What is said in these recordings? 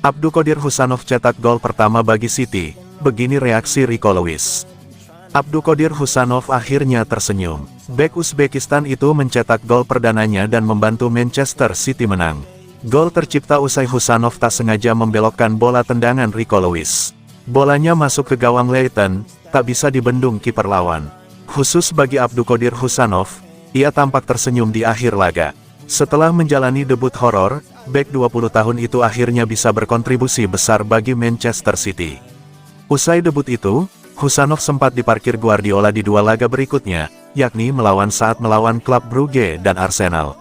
Abdulqodir Husanov cetak gol pertama bagi City, begini reaksi Rico Lewis. Abdulqodir Husanov akhirnya tersenyum. Bek Uzbekistan itu mencetak gol perdananya dan membantu Manchester City menang. Gol tercipta usai Husanov tak sengaja membelokkan bola tendangan Rico Lewis. Bolanya masuk ke gawang Leighton, tak bisa dibendung kiper lawan. Khusus bagi Abdulqodir Husanov, ia tampak tersenyum di akhir laga. Setelah menjalani debut horor, bek 20 tahun itu akhirnya bisa berkontribusi besar bagi Manchester City. Usai debut itu, Husanov sempat diparkir Guardiola di dua laga berikutnya, yakni saat melawan klub Brugge dan Arsenal.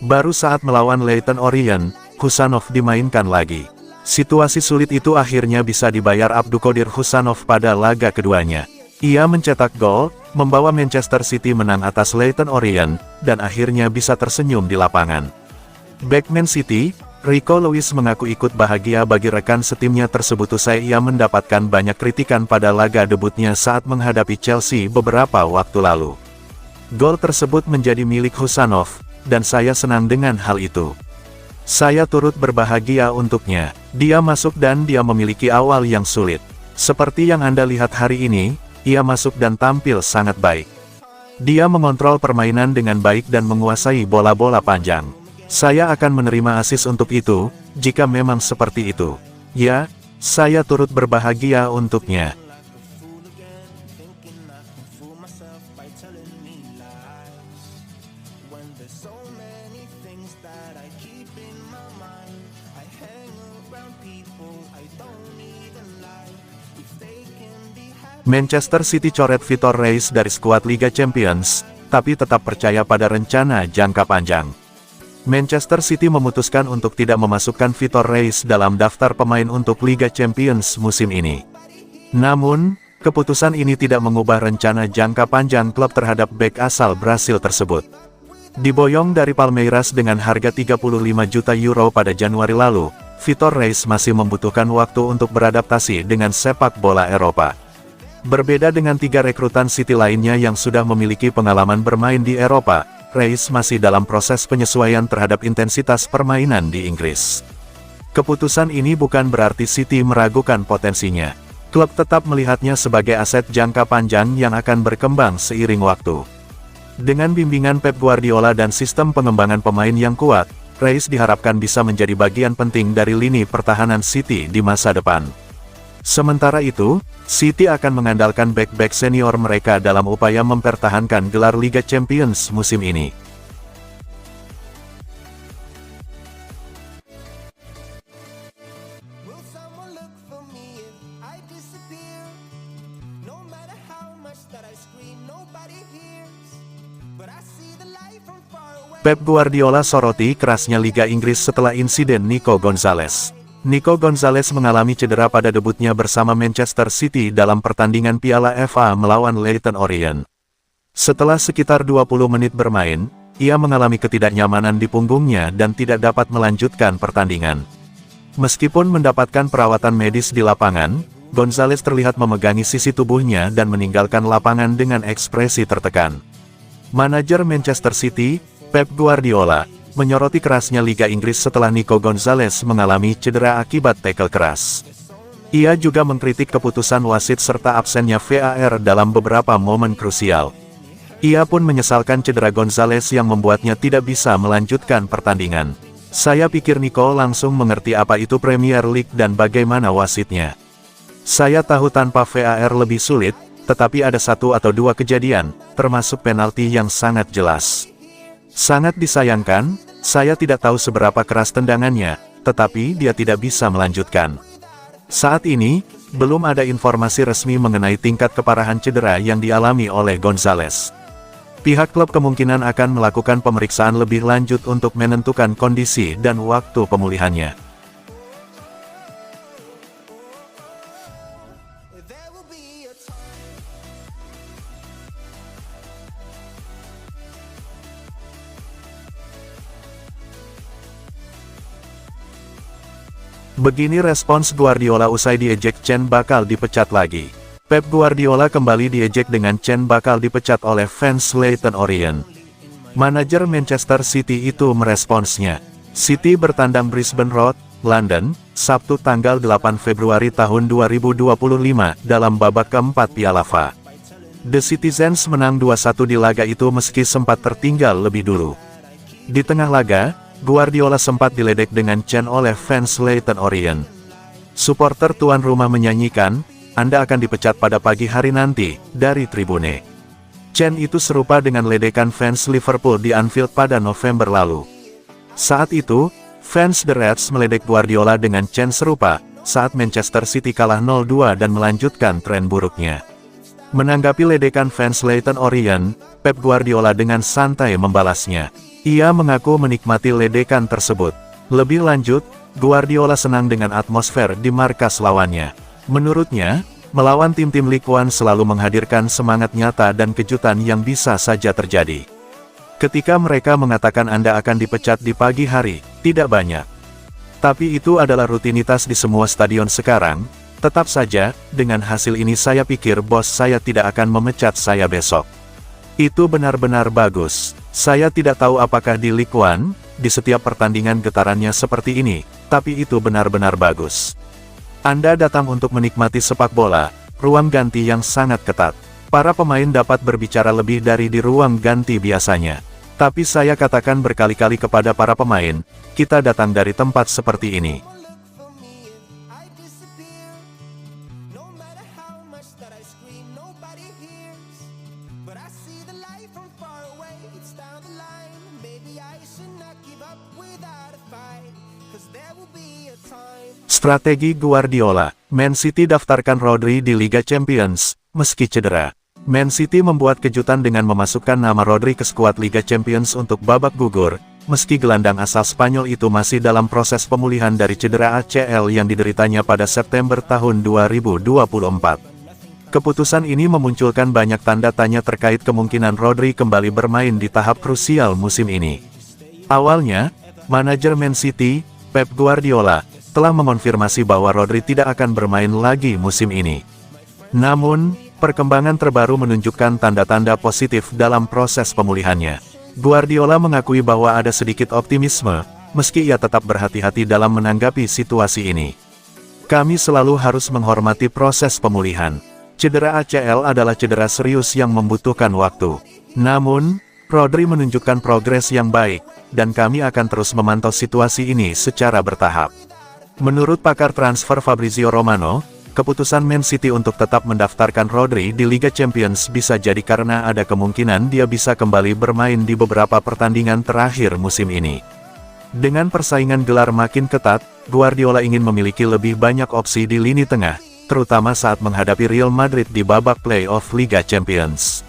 Baru saat melawan Leyton Orient, Husanov dimainkan lagi. Situasi sulit itu akhirnya bisa dibayar Abdulqodir Husanov pada laga keduanya. Ia mencetak gol, membawa Manchester City menang atas Leyton Orient, dan akhirnya bisa tersenyum di lapangan. Bek Man City, Rico Lewis mengaku ikut bahagia bagi rekan setimnya tersebut usai ia mendapatkan banyak kritikan pada laga debutnya saat menghadapi Chelsea beberapa waktu lalu. Gol tersebut menjadi milik Husanov, dan saya senang dengan hal itu. Saya turut berbahagia untuknya. Dia masuk dan dia memiliki awal yang sulit. Seperti yang Anda lihat hari ini, ia masuk dan tampil sangat baik. Dia mengontrol permainan dengan baik dan menguasai bola-bola panjang. Saya akan menerima asis untuk itu, jika memang seperti itu. Ya, saya turut berbahagia untuknya. Manchester City coret Vitor Reis dari skuad Liga Champions, tapi tetap percaya pada rencana jangka panjang. Manchester City memutuskan untuk tidak memasukkan Vitor Reis dalam daftar pemain untuk Liga Champions musim ini. Namun, keputusan ini tidak mengubah rencana jangka panjang klub terhadap bek asal Brasil tersebut. Diboyong dari Palmeiras dengan harga 35 juta euro pada Januari lalu, Vitor Reis masih membutuhkan waktu untuk beradaptasi dengan sepak bola Eropa. Berbeda dengan 3 rekrutan City lainnya yang sudah memiliki pengalaman bermain di Eropa, Reis masih dalam proses penyesuaian terhadap intensitas permainan di Inggris. Keputusan ini bukan berarti City meragukan potensinya. Klub tetap melihatnya sebagai aset jangka panjang yang akan berkembang seiring waktu. Dengan bimbingan Pep Guardiola dan sistem pengembangan pemain yang kuat, Reis diharapkan bisa menjadi bagian penting dari lini pertahanan City di masa depan. Sementara itu, City akan mengandalkan bek-bek senior mereka dalam upaya mempertahankan gelar Liga Champions musim ini. Pep Guardiola soroti kerasnya Liga Inggris setelah insiden Nico Gonzalez. Nico Gonzalez mengalami cedera pada debutnya bersama Manchester City dalam pertandingan Piala FA melawan Leyton Orient. Setelah sekitar 20 menit bermain, ia mengalami ketidaknyamanan di punggungnya dan tidak dapat melanjutkan pertandingan. Meskipun mendapatkan perawatan medis di lapangan, Gonzalez terlihat memegangi sisi tubuhnya dan meninggalkan lapangan dengan ekspresi tertekan. Manajer Manchester City, Pep Guardiola, menyoroti kerasnya Liga Inggris setelah Nico Gonzalez mengalami cedera akibat tackle keras. Ia juga mengkritik keputusan wasit serta absennya VAR dalam beberapa momen krusial. Ia pun menyesalkan cedera Gonzalez yang membuatnya tidak bisa melanjutkan pertandingan. Saya pikir Nico langsung mengerti apa itu Premier League dan bagaimana wasitnya. Saya tahu tanpa VAR lebih sulit, tetapi ada 1 atau 2 kejadian, termasuk penalti yang sangat jelas. Sangat disayangkan, saya tidak tahu seberapa keras tendangannya, tetapi dia tidak bisa melanjutkan. Saat ini, belum ada informasi resmi mengenai tingkat keparahan cedera yang dialami oleh Gonzalez. Pihak klub kemungkinan akan melakukan pemeriksaan lebih lanjut untuk menentukan kondisi dan waktu pemulihannya. Begini respons Guardiola usai diejek Chen bakal dipecat lagi. Pep Guardiola kembali diejek dengan Chen bakal dipecat oleh fans Leyton Orient. Manajer Manchester City itu meresponsnya. City bertandang Brisbane Roar, London, Sabtu tanggal 8 Februari tahun 2025 dalam babak keempat Piala FA. The Citizens menang 2-1 di laga itu meski sempat tertinggal lebih dulu. Di tengah laga, Guardiola sempat diledek dengan chant oleh fans Leyton Orient. Supporter tuan rumah menyanyikan, "Anda akan dipecat pada pagi hari nanti," dari tribune. Chant itu serupa dengan ledekan fans Liverpool di Anfield pada November lalu. Saat itu, fans The Reds meledek Guardiola dengan chant serupa, saat Manchester City kalah 0-2 dan melanjutkan tren buruknya. Menanggapi ledekan fans Leyton Orient, Pep Guardiola dengan santai membalasnya. Ia mengaku menikmati ledekan tersebut. Lebih lanjut, Guardiola senang dengan atmosfer di markas lawannya. Menurutnya, melawan tim-tim Ligue 1 selalu menghadirkan semangat nyata dan kejutan yang bisa saja terjadi. Ketika mereka mengatakan Anda akan dipecat di pagi hari, tidak banyak. Tapi itu adalah rutinitas di semua stadion sekarang. Tetap saja, dengan hasil ini saya pikir bos saya tidak akan memecat saya besok. Itu benar-benar bagus. Saya tidak tahu apakah di Ligue 1, di setiap pertandingan getarannya seperti ini, tapi itu benar-benar bagus. Anda datang untuk menikmati sepak bola, ruang ganti yang sangat ketat. Para pemain dapat berbicara lebih dari di ruang ganti biasanya. Tapi saya katakan berkali-kali kepada para pemain, kita datang dari tempat seperti ini. Strategi Guardiola, Man City daftarkan Rodri di Liga Champions, meski cedera. Man City membuat kejutan dengan memasukkan nama Rodri ke skuad Liga Champions untuk babak gugur, meski gelandang asal Spanyol itu masih dalam proses pemulihan dari cedera ACL yang dideritanya pada September tahun 2024. Keputusan ini memunculkan banyak tanda tanya terkait kemungkinan Rodri kembali bermain di tahap krusial musim ini. Awalnya, manajer Man City, Pep Guardiola, telah mengonfirmasi bahwa Rodri tidak akan bermain lagi musim ini. Namun, perkembangan terbaru menunjukkan tanda-tanda positif dalam proses pemulihannya. Guardiola mengakui bahwa ada sedikit optimisme, meski ia tetap berhati-hati dalam menanggapi situasi ini. Kami selalu harus menghormati proses pemulihan. Cedera ACL adalah cedera serius yang membutuhkan waktu. Namun, Rodri menunjukkan progres yang baik, dan kami akan terus memantau situasi ini secara bertahap. Menurut pakar transfer Fabrizio Romano, keputusan Man City untuk tetap mendaftarkan Rodri di Liga Champions bisa jadi karena ada kemungkinan dia bisa kembali bermain di beberapa pertandingan terakhir musim ini. Dengan persaingan gelar makin ketat, Guardiola ingin memiliki lebih banyak opsi di lini tengah, terutama saat menghadapi Real Madrid di babak play-off Liga Champions.